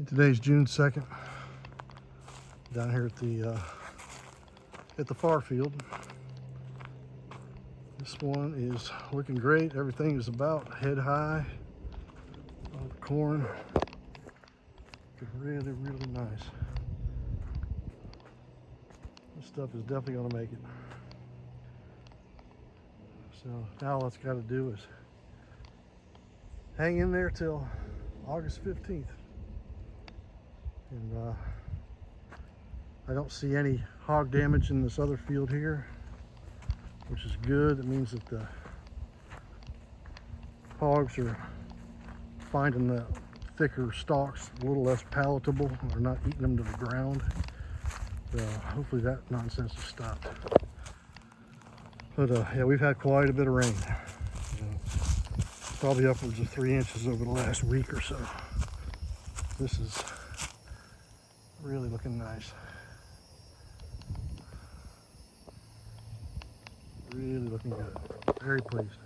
Today's June 2nd, down here at the far field. This one is looking great. Everything is about head high. All the corn, looking really, really nice. This stuff is definitely going to make it. So now all it's got to do is hang in there till August 15th. And I don't see any hog damage in this other field here, which is good. It means that the hogs are finding the thicker stalks a little less palatable. They're not eating them to the ground. So hopefully that nonsense has stopped. But yeah, we've had quite a bit of rain. Probably upwards of 3 inches over the last week or so. This is really looking nice. Really looking good. Very pleased.